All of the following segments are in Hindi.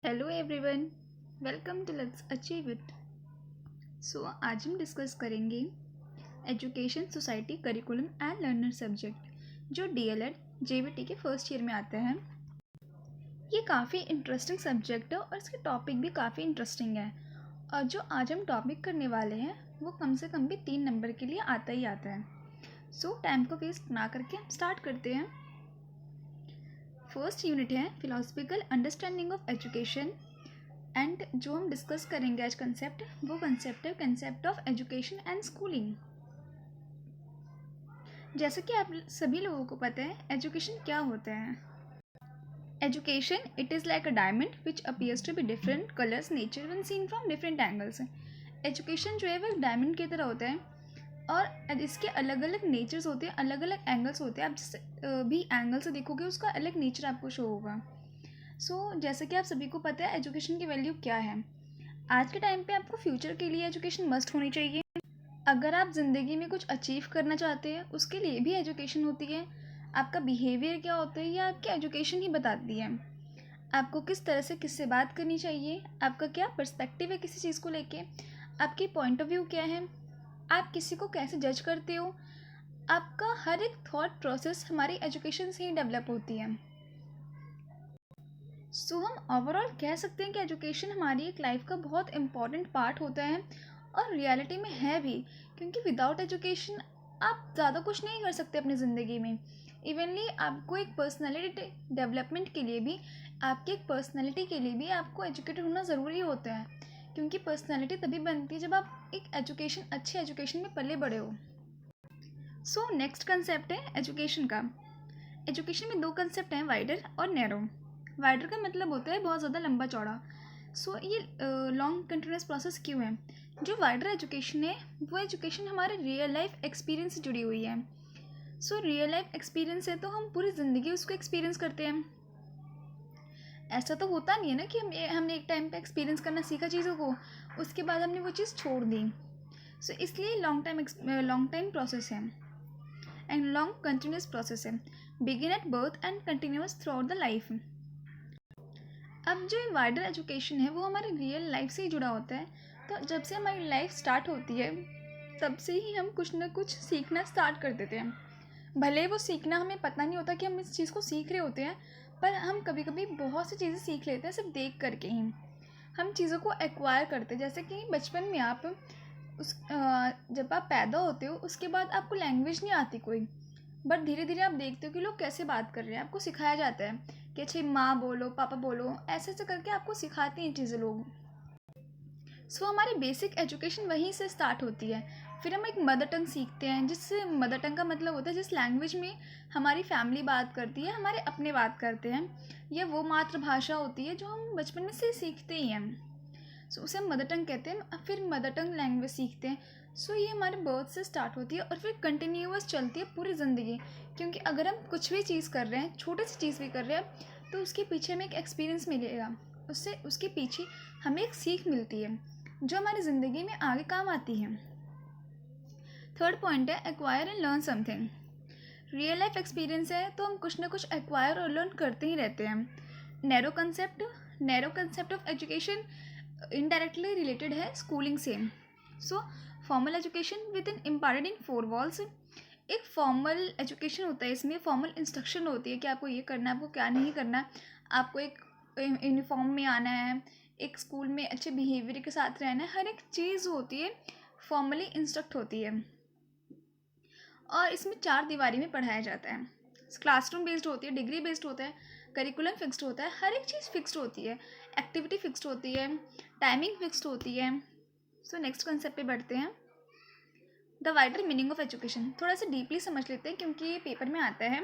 Hello everyone, welcome to let's achieve it. आज हम डिस्कस करेंगे education society curriculum and learner subject जो डीएलएड जेबीटी के फर्स्ट ईयर में आता है। ये काफ़ी इंटरेस्टिंग सब्जेक्ट है और इसके टॉपिक भी काफ़ी इंटरेस्टिंग है। और जो आज हम टॉपिक करने वाले हैं वो कम से कम भी 3 नंबर के लिए आता ही आता है। टाइम को वेस्ट ना करके हम स्टार्ट करते हैं। फर्स्ट यूनिट है philosophical understanding of education and जो हम डिस्कस करेंगे आज कंसेप्ट वो कंसेप्ट है concept of education and schooling. जैसे कि आप सभी लोगों को पता है एजुकेशन क्या होता है। Education it is like a diamond which appears to be different colours nature one seen from different angles. Education जो है वो डायमंड की तरह होता है और इसके अलग अलग नेचर्स होते हैं, अलग अलग एंगल्स होते हैं। आप जिस भी एंगल से देखोगे उसका अलग नेचर आपको शो होगा। जैसे कि आप सभी को पता है एजुकेशन की वैल्यू क्या है। आज के टाइम पे आपको फ्यूचर के लिए एजुकेशन मस्ट होनी चाहिए। अगर आप ज़िंदगी में कुछ अचीव करना चाहते हैं उसके लिए भी एजुकेशन होती है। आपका बिहेवियर क्या होता है ये आपकी एजुकेशन ही बताती है। आपको किस तरह से किससे बात करनी चाहिए, आपका क्या पर्सपेक्टिव है किसी चीज़ को लेके, आपकी पॉइंट ऑफ व्यू क्या है, आप किसी को कैसे जज करते हो, आपका हर एक थॉट प्रोसेस हमारी एजुकेशन से ही डेवलप होती है। हम ओवरऑल कह सकते हैं कि एजुकेशन हमारी एक लाइफ का बहुत इम्पॉर्टेंट पार्ट होता है और रियलिटी में है भी, क्योंकि विदाउट एजुकेशन आप ज़्यादा कुछ नहीं कर सकते अपनी ज़िंदगी में। इवनली आपको एक पर्सनैलिटी डेवलपमेंट के लिए भी, आपकी एक पर्सनैलिटी के लिए भी आपको एजुकेटेड होना ज़रूरी होता है, क्योंकि पर्सनैलिटी तभी बनती है जब आप एक अच्छी एजुकेशन में पले बड़े हो। नेक्स्ट कंसेप्ट है एजुकेशन का। एजुकेशन में 2 कंसेप्ट हैं, वाइडर और नैरो। वाइडर का मतलब होता है बहुत ज़्यादा लंबा चौड़ा। ये लॉन्ग कंटिन्यूस प्रोसेस क्यों है। जो वाइडर एजुकेशन है वो एजुकेशन हमारे रियल लाइफ एक्सपीरियंस से जुड़ी हुई है। रियल लाइफ एक्सपीरियंस है तो हम पूरी ज़िंदगी उसको एक्सपीरियंस करते हैं। ऐसा तो होता नहीं है ना कि हमने एक टाइम पे एक्सपीरियंस करना सीखा चीज़ों को, उसके बाद हमने वो चीज़ छोड़ दी। इसलिए लॉन्ग टाइम प्रोसेस है एंड लॉन्ग कंटिन्यूस प्रोसेस है, begin at birth and continuous through out the life. अब जो वाइडर एजुकेशन है वो हमारी रियल लाइफ से ही जुड़ा होता है। तो जब से हमारी लाइफ स्टार्ट होती है तब से ही हम कुछ ना कुछ सीखना स्टार्ट कर देते हैं। भले वो सीखना हमें पता नहीं होता कि हम इस चीज़ को सीख रहे होते हैं, पर हम कभी कभी बहुत सी चीज़ें सीख लेते हैं सिर्फ देख करके ही। हम चीज़ों को एक्वायर करते हैं। जैसे कि बचपन में आप जब आप पैदा होते हो उसके बाद आपको लैंग्वेज नहीं आती कोई, बट धीरे धीरे आप देखते हो कि लोग कैसे बात कर रहे हैं, आपको सिखाया जाता है कि अच्छा माँ बोलो पापा बोलो, ऐसे ऐसे करके आपको सिखाती हैं चीज़ें लोग। हमारी बेसिक एजुकेशन वहीं से स्टार्ट होती है। फिर हम एक मदर टंग सीखते हैं, जिससे मदर टंग का मतलब होता है जिस लैंग्वेज में हमारी फैमिली बात करती है, हमारे अपने बात करते हैं, यह वो मातृभाषा होती है जो हम बचपन में से सीखते ही हैं। उसे हम मदर टंग कहते हैं। फिर मदर टंग लैंग्वेज सीखते हैं। ये हमारे बर्थ से स्टार्ट होती है और फिर कंटिन्यूअस चलती है पूरी ज़िंदगी। क्योंकि अगर हम कुछ भी चीज़ कर रहे हैं, छोटी सी चीज़ भी कर रहे हैं, तो उसके पीछे हमें एक एक्सपीरियंस मिलेगा, उसके पीछे हमें एक सीख मिलती है जो हमारी ज़िंदगी में आगे काम आती है। थर्ड पॉइंट है acquire and learn something. Real life experience है तो हम कुछ ना कुछ एक्वायर और लर्न करते ही रहते हैं। Narrow concept of education indirectly related है स्कूलिंग से। Formal education with in imparted in 4 walls. एक फॉर्मल एजुकेशन होता है, इसमें फॉर्मल इंस्ट्रक्शन होती है कि आपको ये करना है, आपको क्या नहीं करना है, आपको एक यूनिफॉर्म में आना है, एक स्कूल में अच्छे बिहेवियर के साथ रहना है, हर एक चीज़ होती है फॉर्मली इंस्ट्रक्ट होती है। और इसमें 4 दीवारी में पढ़ाया जाता है। क्लासरूम बेस्ड होती है, डिग्री बेस्ड होता है, करिकुलम फिक्स्ड होता है, हर एक चीज़ फिक्स्ड होती है, एक्टिविटी फिक्स्ड होती है, टाइमिंग फिक्स्ड होती है। नेक्स्ट कंसेप्ट पे बढ़ते हैं, the wider meaning of education. थोड़ा सा डीपली समझ लेते हैं क्योंकि ये पेपर में आता है।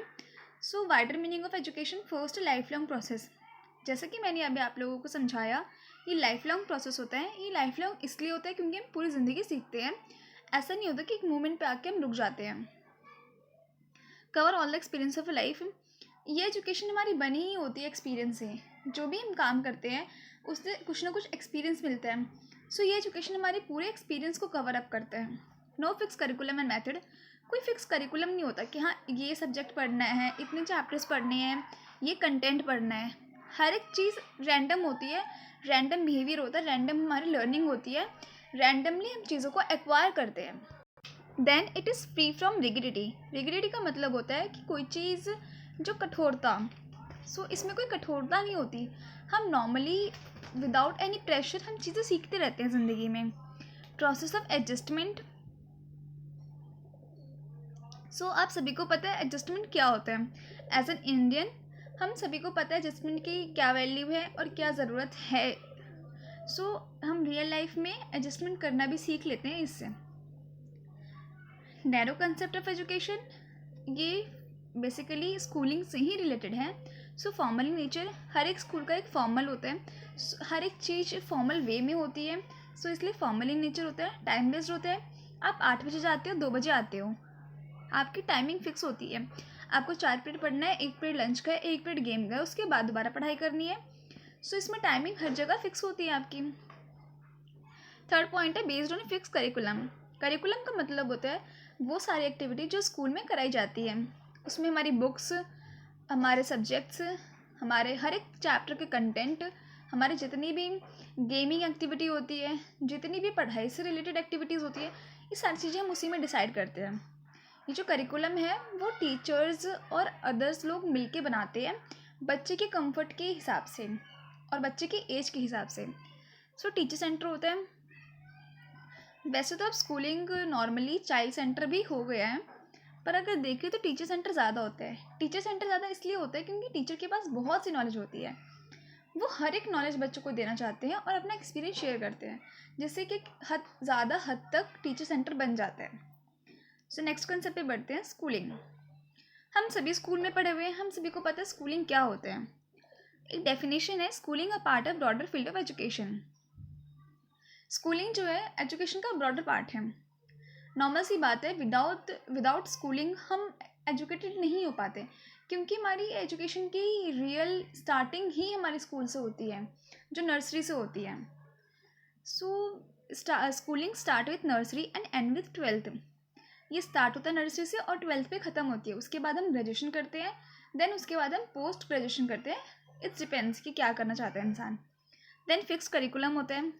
Wider meaning of education, first life long process. जैसा कि मैंने अभी आप लोगों को समझाया, ये लाइफ लॉन्ग प्रोसेस होता है। ये लाइफ लॉन्ग इसलिए होता है क्योंकि हम पूरी ज़िंदगी सीखते हैं। ऐसा नहीं होता कि एक मोमेंट पे आके हम रुक जाते हैं। Cover all the experience of life. ये एजुकेशन हमारी बनी ही होती है एक्सपीरियंस से। जो भी हम काम करते हैं उससे कुछ ना कुछ एक्सपीरियंस मिलता है। ये एजुकेशन हमारे पूरे एक्सपीरियंस को कवर अप करता है। No fix curriculum and method. कोई फिक्स करिकुलम नहीं होता कि हाँ ये सब्जेक्ट पढ़ना है, इतने चैप्टर्स पढ़ने हैं, ये कंटेंट पढ़ना है। हर एक चीज़ रैंडम होती है, रैंडम बिहेवियर होता है, रैंडम हमारी लर्निंग होती है, रैंडमली हम चीज़ों को एक्वायर करते हैं। Then it is free from rigidity. Rigidity का मतलब होता है कि कोई चीज़ जो कठोरता, सो इसमें कोई कठोरता नहीं होती। हम नॉर्मली विदाउट एनी प्रेशर हम चीज़ें सीखते रहते हैं ज़िंदगी में। Process of adjustment. सो आप सभी को पता है एडजस्टमेंट क्या होता है। एज एन इंडियन हम सभी को पता है एडजस्टमेंट की क्या वैल्यू है और क्या ज़रूरत है। सो हम रियल लाइफ में एडजस्टमेंट करना भी सीख लेते हैं इससे। नैरो कंसेप्ट ऑफ एजुकेशन, ये बेसिकली स्कूलिंग से ही रिलेटेड है। सो फॉर्मल इन नेचर, हर एक स्कूल का एक फॉर्मल होता है, हर एक चीज़ फॉर्मल वे में होती है। सो इसलिए फॉर्मल इन नेचर होता है, टाइम बेस्ड होता है। आप 8 बजे जाते हो, 2 बजे आते हो, आपकी टाइमिंग फिक्स होती है। आपको 4 पीरियड पढ़ना है, 1 पीरियड लंच का है, 1 पीरियड गेम का है, उसके बाद दोबारा पढ़ाई करनी है। सो इसमें टाइमिंग हर जगह फिक्स होती है आपकी। थर्ड पॉइंट है based on fix curriculum. Curriculum का मतलब होता है वो सारी एक्टिविटी जो स्कूल में कराई जाती है। उसमें हमारी बुक्स, हमारे सब्जेक्ट्स, हमारे हर एक चैप्टर के कंटेंट, हमारी जितनी भी गेमिंग एक्टिविटी होती है, जितनी भी पढ़ाई से रिलेटेड एक्टिविटीज़ होती है, ये सारी चीज़ें हम उसी में डिसाइड करते हैं। ये जो करिकुलम है वो टीचर्स और अदर्स लोग मिलके बनाते हैं बच्चे के कंफर्ट के हिसाब से और बच्चे के एज के हिसाब से। सो टीचर सेंटर होता है। वैसे तो अब स्कूलिंग नॉर्मली चाइल्ड सेंटर भी हो गया है, पर अगर देखें तो टीचर सेंटर ज़्यादा होता है। टीचर सेंटर ज़्यादा इसलिए होता है क्योंकि टीचर के पास बहुत सी नॉलेज होती है। वो हर एक नॉलेज बच्चों को देना चाहते हैं और अपना एक्सपीरियंस शेयर करते हैं, जिससे कि ज़्यादा हद तक टीचर सेंटर बन जाता है। सो नेक्स्ट कंसेप्ट पे बढ़ते हैं, स्कूलिंग। हम सभी स्कूल में पढ़े हुए हैं, हम सभी को पता है स्कूलिंग क्या होता है। एक डेफिनेशन है, schooling a part of broader field of education. Schooling जो है एजुकेशन का ब्रॉडर पार्ट है। नॉर्मल सी बात है, विदाउट स्कूलिंग हम एजुकेटेड नहीं हो पाते, क्योंकि हमारी एजुकेशन की रियल स्टार्टिंग ही हमारे स्कूल से होती है, जो नर्सरी से होती है। So schooling start with nursery and and with 12th। ये स्टार्ट होता है नर्सरी से और 12th पे ख़त्म होती है। उसके बाद हम ग्रेजुएशन करते हैं, देन उसके बाद हम पोस्ट ग्रेजुएशन करते हैं। इट्स डिपेंड्स कि क्या करना चाहता है इंसान। देन फिक्स करिकुलम होता है।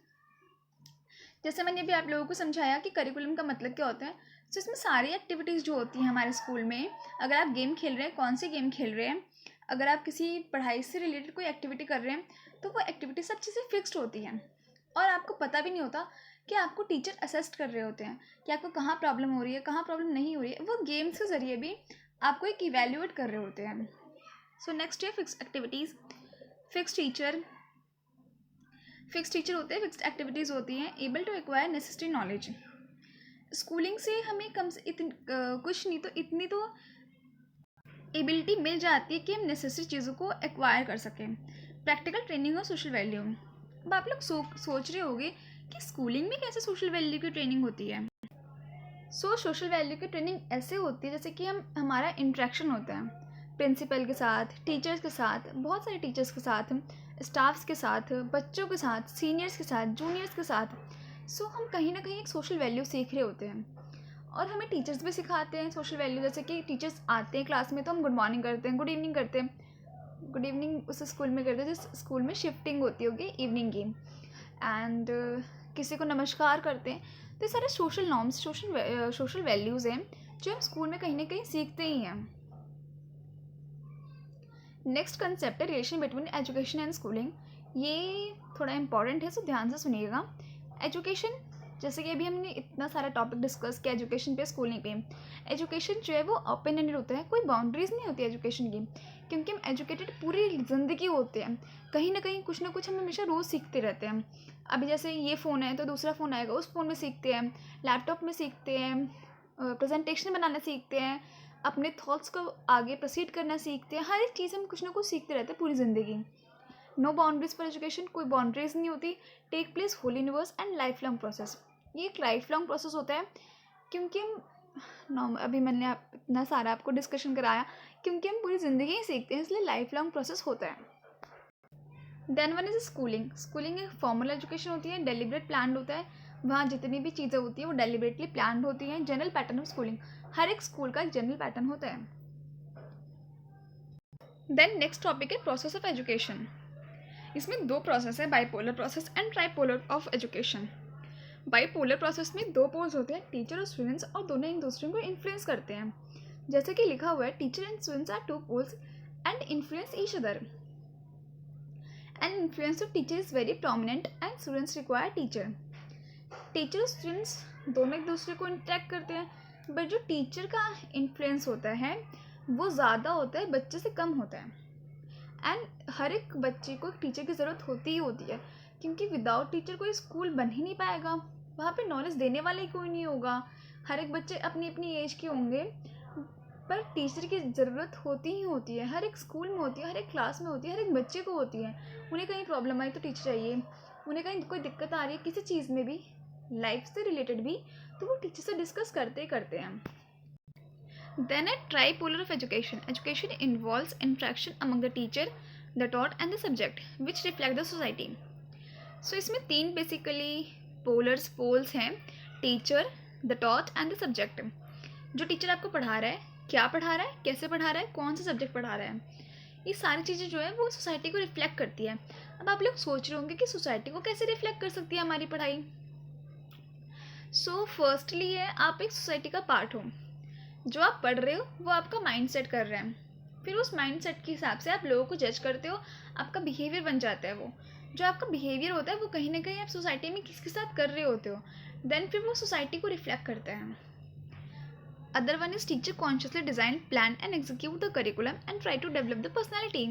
जैसे मैंने अभी आप लोगों को समझाया कि करिकुलम का मतलब क्या होता है। सो इसमें सारी एक्टिविटीज़ जो होती हैं हमारे स्कूल में, अगर आप गेम खेल रहे हैं, कौन सी गेम खेल रहे हैं, अगर आप किसी पढ़ाई से रिलेटेड कोई एक्टिविटी कर रहे हैं, तो वो एक्टिविटी सब चीज़ें फिक्स्ड होती हैं और आपको पता भी नहीं होता कि आपको टीचर असेस्ट कर रहे होते हैं कि आपको कहाँ प्रॉब्लम हो रही है, कहाँ प्रॉब्लम नहीं हो रही है। वो गेम्स के ज़रिए भी आपको एक इवेल्यूएट कर रहे होते हैं। सो नेक्स्ट है फिक्स एक्टिविटीज़। फिक्स टीचर होते हैं, फिक्स्ड एक्टिविटीज़ होती हैं। Able to acquire necessary knowledge. Schooling से हमें कम से कुछ नहीं तो इतनी तो एबिलिटी मिल जाती है कि हम नेसेसरी चीज़ों को एक्वायर कर सकें। प्रैक्टिकल ट्रेनिंग और सोशल वैल्यू। अब आप लोग सोच रहे होंगे कि स्कूलिंग में कैसे सोशल वैल्यू की ट्रेनिंग होती है। सोशल वैल्यू की ट्रेनिंग ऐसे होती है जैसे कि हमारा इंट्रैक्शन होता है प्रिंसिपल के साथ, टीचर्स के साथ, बहुत सारे टीचर्स के साथ, स्टाफ्स के साथ, बच्चों के साथ, सीनियर्स के साथ, जूनियर्स के साथ। हम कहीं ना कहीं एक सोशल वैल्यू सीख रहे होते हैं और हमें टीचर्स भी सिखाते हैं सोशल वैल्यू। जैसे कि टीचर्स आते हैं क्लास में तो हम गुड मॉर्निंग करते हैं, गुड इवनिंग करते हैं। गुड इवनिंग उस स्कूल में करते हैं जिस स्कूल में शिफ्टिंग होती होगी इवनिंग की, एंड किसी को नमस्कार करते हैं। तो ये सारे सोशल नॉर्म्स, सोशल वैल्यूज़ हैं जो हम स्कूल में कहीं ना कहीं सीखते ही हैं। नेक्स्ट कंसेप्ट है relation between education and schooling. ये थोड़ा इंपॉर्टेंट है, सो ध्यान से सुनिएगा। एजुकेशन, जैसे कि अभी हमने इतना सारा टॉपिक डिस्कस किया एजुकेशन पे, स्कूलिंग पे। एजुकेशन जो है वो ओपन एंडेड होता है, कोई बाउंड्रीज नहीं होती एजुकेशन की, क्योंकि हम एजुकेटेड पूरी ज़िंदगी होते हैं। कहीं ना कहीं कुछ ना कुछ हम हमेशा रोज़ सीखते रहते हैं। अभी जैसे ये फ़ोन है तो दूसरा फ़ोन आएगा, उस फ़ोन में सीखते हैं, लैपटॉप में सीखते हैं, प्रेजेंटेशन बनाना सीखते हैं, अपने थॉट्स को आगे प्रोसीड करना सीखते हैं। हर एक चीज़ हम कुछ ना कुछ सीखते रहते हैं पूरी ज़िंदगी। नो बाउंड्रीज फॉर एजुकेशन, कोई बाउंड्रीज नहीं होती। Take place whole universe and life long process. ये एक लाइफ लॉन्ग प्रोसेस होता है, क्योंकि हम अभी मैंने इतना सारा आपको डिस्कशन कराया क्योंकि हम पूरी ज़िंदगी ही सीखते हैं, इसलिए लाइफ लॉन्ग प्रोसेस होता है। Then one is schooling. Schooling एक फॉर्मल एजुकेशन होती है, डेलिब्रेट प्लान होता है। वहाँ जितनी भी चीज़ें होती है वो डेलिब्रेटली प्लान होती हैं। जनरल पैटर्न ऑफ स्कूलिंग, हर एक स्कूल का एक जनरल पैटर्न होता है। देन नेक्स्ट टॉपिक है प्रोसेस ऑफ एजुकेशन। इसमें दो प्रोसेस है, bipolar process and tripolar of education. Bipolar process में दो पोल्स होते हैं, टीचर और स्टूडेंट्स, और दोनों एक दूसरे को इन्फ्लुएंस करते हैं। जैसे कि लिखा हुआ है, teacher and students are two poles and influence each other. And influence of teacher is very prominent and students require teacher. Teacher और स्टूडेंट्स दोनों एक दूसरे को इंटरेक्ट करते हैं, बट जो टीचर का इन्फ्लुएंस होता है वो ज़्यादा होता है, बच्चे से कम होता है। एंड हर एक बच्चे को एक टीचर की ज़रूरत होती ही होती है, क्योंकि विदाउट टीचर कोई स्कूल बन ही नहीं पाएगा, वहाँ पे नॉलेज देने वाला ही कोई नहीं होगा। हर एक बच्चे अपनी अपनी एज के होंगे, पर टीचर की ज़रूरत होती ही होती है, हर एक स्कूल में होती है, हर एक क्लास में होती है, हर एक बच्चे को होती है। उन्हें कहीं प्रॉब्लम आई तो टीचर चाहिए, उन्हें कहीं कोई दिक्कत आ रही है किसी चीज़ में भी, लाइफ से रिलेटेड भी, तो वो टीचर से डिस्कस करते करते हैं। Then a tripolar of education. Education involves interaction among the teacher, the taught and the subject, which reflect the society. So इसमें तीन बेसिकली पोल्स हैं, teacher, the taught and the subject. जो टीचर आपको पढ़ा रहा है, क्या पढ़ा रहा है, कैसे पढ़ा रहा है, कौन सा सब्जेक्ट पढ़ा रहा है, ये सारी चीज़ें जो है वो सोसाइटी को रिफ्लेक्ट करती है। अब आप लोग सोच रहे होंगे कि सोसाइटी को कैसे रिफ्लेक्ट कर सकती है हमारी पढ़ाई। सो फर्स्टली है, आप एक सोसाइटी का पार्ट हो, जो आप पढ़ रहे हो वो आपका माइंडसेट कर रहे हैं, फिर उस माइंडसेट के हिसाब से आप लोगों को जज करते हो, आपका बिहेवियर बन जाता है। वो जो आपका बिहेवियर होता है वो कहीं ना कहीं आप सोसाइटी में किसके साथ कर रहे होते हो, देन फिर वो सोसाइटी को रिफ्लेक्ट करता है। Other one is teacher consciously design, plan and execute the curriculum and try to develop the personality.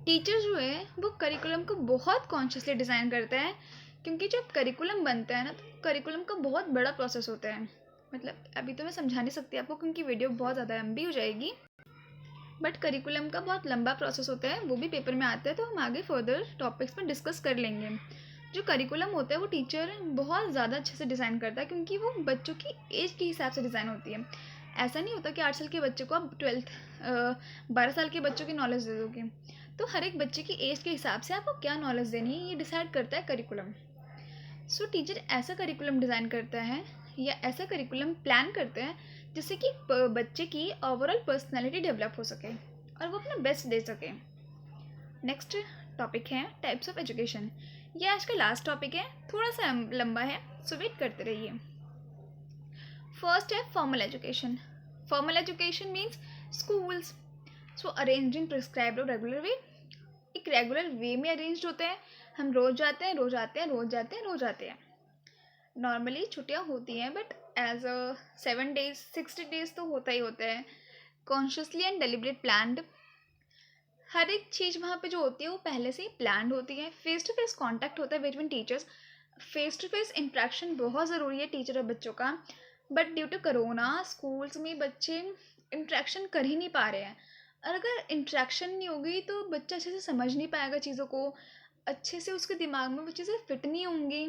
Teacher जो है वो करिकुलम को बहुत कॉन्शियसली डिज़ाइन करता है, क्योंकि जब करिकुलम बनता है ना, तो करिकुलम का बहुत बड़ा प्रोसेस होता है। मतलब अभी तो मैं समझा नहीं सकती आपको, क्योंकि वीडियो बहुत ज़्यादा लंबी हो जाएगी, बट करिकुलम का बहुत लंबा प्रोसेस होता है, वो भी पेपर में आता है, तो हम आगे फर्दर टॉपिक्स में डिस्कस कर लेंगे। जो करिकुलम होता है वो टीचर बहुत ज़्यादा अच्छे से डिज़ाइन करता है, क्योंकि वो बच्चों की एज के हिसाब से डिज़ाइन होती है। ऐसा नहीं होता कि 8 साल के बच्चे को आप 12 साल के बच्चों की नॉलेज दे दोगे। तो हर एक बच्चे की एज के हिसाब से आपको क्या नॉलेज देनी है, ये डिसाइड करता है करिकुलम। सो टीचर ऐसा करिकुलम डिज़ाइन करता है या ऐसा करिकुलम प्लान करते हैं जिससे कि बच्चे की ओवरऑल पर्सनैलिटी डेवलप हो सके और वो अपना बेस्ट दे सके। नेक्स्ट टॉपिक है टाइप्स ऑफ एजुकेशन। ये आज का लास्ट टॉपिक है, थोड़ा सा लंबा है, सो वेट करते रहिए। फर्स्ट है formal education. Formal education means schools so arrange in prescribed और रेगुलर वे। एक रेगुलर वे में अरेंज होते हैं, हम रोज़ जाते हैं, रोज़ आते हैं, रोज़ जाते हैं, रोज़ आते हैं। नॉर्मली छुट्टियाँ होती हैं, but as a 7 days 60 days तो होता ही होता है। कॉन्शियसली एंड डेलिब्रेट प्लान्ड, हर एक चीज़ वहाँ पे जो होती है वो पहले से ही प्लान्ड होती है। फेस टू फेस कॉन्टैक्ट होता है between teachers, face to face interaction बहुत ज़रूरी है टीचर और बच्चों का, but due to corona schools में बच्चे इंट्रैक्शन कर ही नहीं पा रहे हैं। और अगर इंट्रैक्शन नहीं होगी तो बच्चा अच्छे से समझ नहीं पाएगा चीज़ों को, अच्छे से उसके दिमाग में वो चीज़ें फिट नहीं होंगी,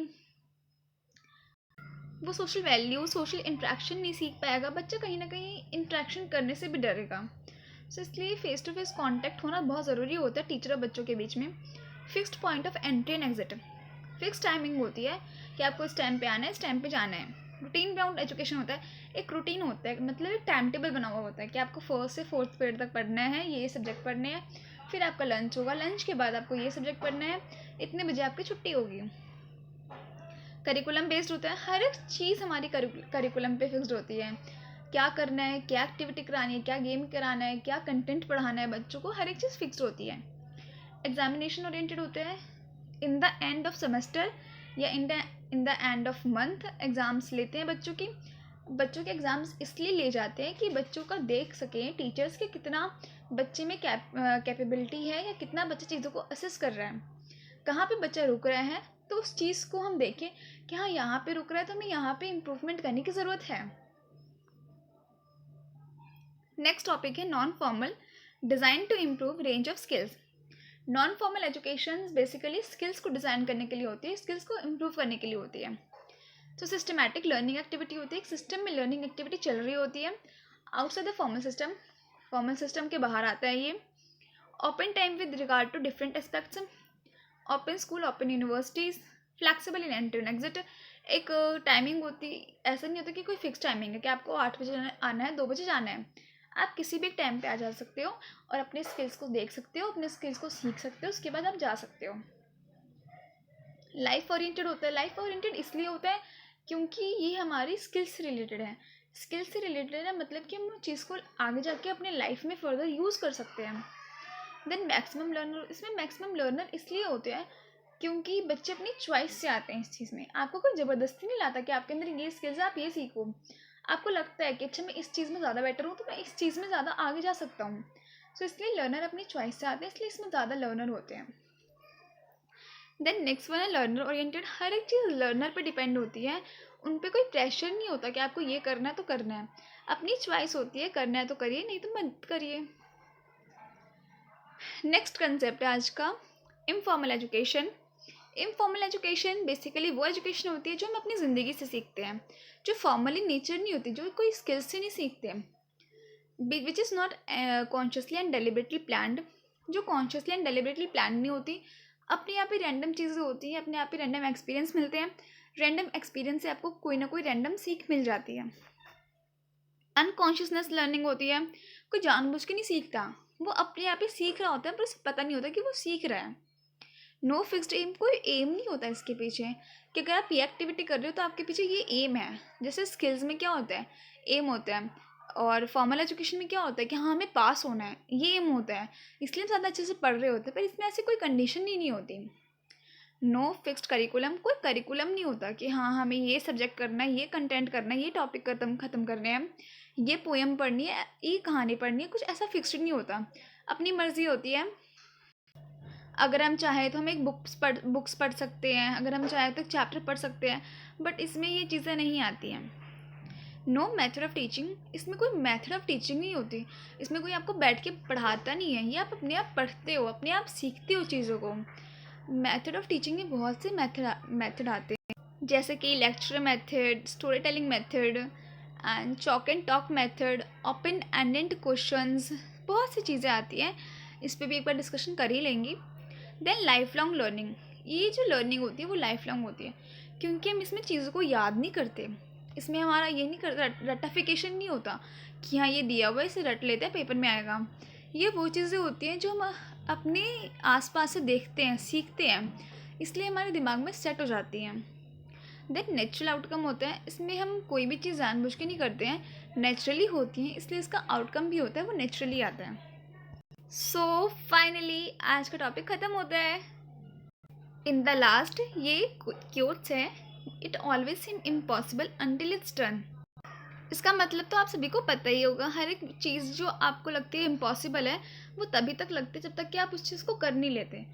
वो सोशल वैल्यू, सोशल इंट्रैक्शन नहीं सीख पाएगा, बच्चा कहीं ना कहीं इंट्रैक्शन करने से भी डरेगा। सो इसलिए फ़ेस टू फेस कॉन्टैक्ट होना बहुत ज़रूरी होता है टीचर और बच्चों के बीच में। Fixed point of entry and exit, fix timing होती है कि आपको इस टाइम पे आना है, इस टाइम पे जाना है। रूटीन बाउंड एजुकेशन होता है, एक रूटीन होता है, मतलब एक टाइम टेबल बना हुआ होता है कि आपको 1st से 4th पीरियड तक पढ़ना है, ये सब्जेक्ट पढ़ने हैं, फिर आपका लंच होगा, लंच के बाद आपको ये सब्जेक्ट पढ़ना है, इतने बजे आपकी छुट्टी होगी। करिकुलम बेस्ड होता है, हर एक चीज़ हमारी करिकुलम पे फिक्स्ड होती है, क्या करना है, क्या एक्टिविटी करानी है, क्या गेम कराना है, क्या कंटेंट पढ़ाना है बच्चों को, हर एक चीज़ फिक्स्ड होती है। एग्जामिनेशन ओरिएंटेड होते हैं, in the end of semester या in the end of month exams लेते हैं बच्चों की। बच्चों के एग्ज़ाम्स इसलिए ले जाते हैं कि बच्चों का देख सकें टीचर्स के कितना बच्चे में कैपेबिलिटी है, या कितना बच्चा चीज़ों को असेस कर रहा है, कहाँ पे बच्चा रुक रहा है, तो उस चीज़ को हम देखें कि हाँ यहाँ पे रुक रहा है तो हमें यहाँ पे इम्प्रूवमेंट करने की ज़रूरत है। नेक्स्ट टॉपिक है non formal, design to improve range of skills. Non formal education basically skills को डिज़ाइन करने के लिए होती है, स्किल्स को इम्प्रूव करने के लिए होती है। तो सिस्टमैटिक लर्निंग एक्टिविटी होती है, एक सिस्टम में लर्निंग एक्टिविटी चल रही होती है आउटसाइड द फॉर्मल सिस्टम के बाहर आता है ये। Open time with regard to different aspects, open school, open universities, flexible in entry and exit. एक टाइमिंग होती, ऐसा नहीं होता कि कोई फिक्स टाइमिंग है कि आपको 8 बजे आना है, 2 बजे जाना है। आप किसी भी टाइम पे आ जा सकते हो और अपने स्किल्स को देख सकते हो, अपने स्किल्स को सीख सकते हो, उसके बाद आप जा सकते हो। लाइफ ओरिएंटेड होता है, लाइफ ओरिएंटेड इसलिए होता है क्योंकि ये हमारी स्किल्स से रिलेटेड है। स्किल्स से रिलेटेड है मतलब कि हम उस चीज़ को आगे जाके अपने लाइफ में फर्दर यूज़ कर सकते हैं। देन मैक्सिमम लर्नर, इसमें मैक्सिमम लर्नर इसलिए होते हैं क्योंकि बच्चे अपनी चॉइस से आते हैं इस चीज़ में। आपको कोई ज़बरदस्ती नहीं लाता कि आपके अंदर ये स्किल्स है आप ये सीखो। आपको लगता है कि अच्छा मैं इस चीज़ में ज़्यादा बेटर हूँ तो मैं इस चीज़ में ज़्यादा आगे जा सकता हूँ। सो इसलिए लर्नर अपनी चॉइस से आते हैं, इसलिए इसमें ज़्यादा लर्नर होते हैं। देन नेक्स्ट वन है लर्नर ओरिएंटेड। हर एक चीज़ लर्नर पे डिपेंड होती है, उन पे कोई प्रेशर नहीं होता कि आपको ये करना है तो करना है। अपनी चॉइस होती है, करना है तो करिए नहीं तो मत करिए। नेक्स्ट कंसेप्ट है आज का informal education. Informal education basically वो एजुकेशन होती है जो हम अपनी ज़िंदगी से सीखते हैं, जो फॉर्मली नेचर नहीं होती, जो कोई स्किल्स से नहीं सीखते हैं, which is not consciously and deliberately planned. जो कॉन्शियसली एंड डेलिबरेटली प्लान नहीं होती, अपने आप ही रैंडम चीज़ें होती हैं, अपने आप ही रैंडम एक्सपीरियंस मिलते हैं। रैंडम एक्सपीरियंस से आपको कोई ना कोई रैंडम सीख मिल जाती है। अनकॉन्शियसनेस लर्निंग होती है, कोई जानबूझ के नहीं सीखता, वो अपने आप ही सीख रहा होता है पर उसे पता नहीं होता कि वो सीख रहा है। नो फिक्स्ड एम, कोई एम नहीं होता इसके पीछे कि अगर आप ये एक्टिविटी कर रहे हो तो आपके पीछे ये एम है। जैसे स्किल्स में क्या होता है, एम होता है, और फॉर्मल एजुकेशन में क्या होता है कि हाँ हमें पास होना है, ये एम होता है, इसलिए हम ज़्यादा अच्छे से पढ़ रहे होते हैं, पर इसमें ऐसी कोई कंडीशन ही नहीं होती। नो फिक्स्ड करिकुलम, कोई करिकुलम नहीं होता कि हाँ हमें ये सब्जेक्ट करना है, ये कंटेंट करना है, ये टॉपिक ख़त्म करने हैं, ये पोएम पढ़नी है, ये कहानी पढ़नी है, कुछ ऐसा फिक्स्ड नहीं होता, अपनी मर्जी होती है। अगर हम चाहें तो हम एक बुक्स पढ़ सकते हैं, अगर हम चाहें तो एक चैप्टर पढ़ सकते हैं, बट इसमें ये चीज़ें नहीं आती हैं। नो मेथड ऑफ टीचिंग, इसमें कोई मेथड ऑफ टीचिंग नहीं होती, इसमें कोई आपको बैठ के पढ़ाता नहीं है, ये आप अपने आप पढ़ते हो, अपने आप सीखते हो चीज़ों को। मेथड ऑफ टीचिंग में बहुत से मेथड आते हैं, जैसे कि lecture method, story telling method and chalk and talk method, open ended questions, बहुत सी चीज़ें आती हैं, इस पर भी एक बार डिस्कशन कर ही लेंगी। देन लाइफ लॉन्ग लर्निंग, ये जो लर्निंग होती है वो लाइफ लॉन्ग होती है क्योंकि हम इसमें चीज़ों को याद नहीं करते, इसमें हमारा ये नहीं करता, रट्टाफिकेशन नहीं होता कि हाँ ये दिया हुआ है इसे रट लेते हैं पेपर में आएगा। ये वो चीज़ें होती हैं जो हम अपने आसपास से देखते हैं, सीखते हैं, इसलिए हमारे दिमाग में सेट हो जाती हैं। देन नेचुरल आउटकम होता है, इसमें हम कोई भी चीज़ जानबूझ के नहीं करते हैं, नेचुरली होती हैं, इसलिए इसका आउटकम भी होता है वो नेचुरली आता है। सो फाइनली आज का टॉपिक ख़त्म होता है। इन द लास्ट ये क्योट्स है, it always seem impossible until it's done. इसका मतलब तो आप सभी को पता ही होगा, हर एक चीज़ जो आपको लगती है इम्पॉसिबल है वो तभी तक लगती है जब तक कि आप उस चीज़ को कर नहीं लेते।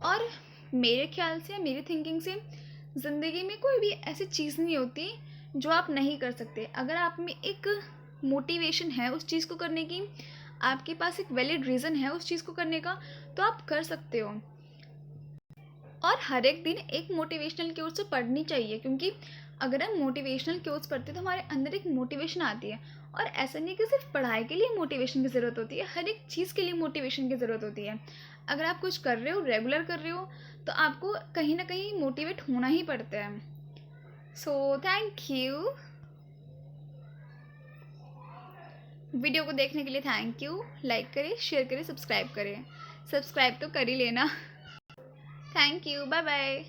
और मेरे ख्याल से, मेरी थिंकिंग से, ज़िंदगी में कोई भी ऐसी चीज़ नहीं होती जो आप नहीं कर सकते। अगर आप में एक मोटिवेशन है उस चीज़ को करने की, आपके पास एक वैलिड रीज़न है उस चीज़ को करने का, तो आप कर सकते हो। और हर एक दिन एक मोटिवेशनल कोट्स तो पढ़नी चाहिए, क्योंकि अगर हम मोटिवेशनल कोट्स पढ़ते हैं तो हमारे अंदर एक मोटिवेशन आती है। और ऐसा नहीं कि सिर्फ पढ़ाई के लिए मोटिवेशन की ज़रूरत होती है, हर एक चीज़ के लिए मोटिवेशन की ज़रूरत होती है। अगर आप कुछ कर रहे हो, रेगुलर कर रहे हो, तो आपको कहीं ना कहीं मोटिवेट होना ही पड़ता है। सो थैंक यू, वीडियो को देखने के लिए थैंक यू। लाइक करें, शेयर करें, सब्सक्राइब करें, सब्सक्राइब तो कर ही लेना। Thank you, bye bye.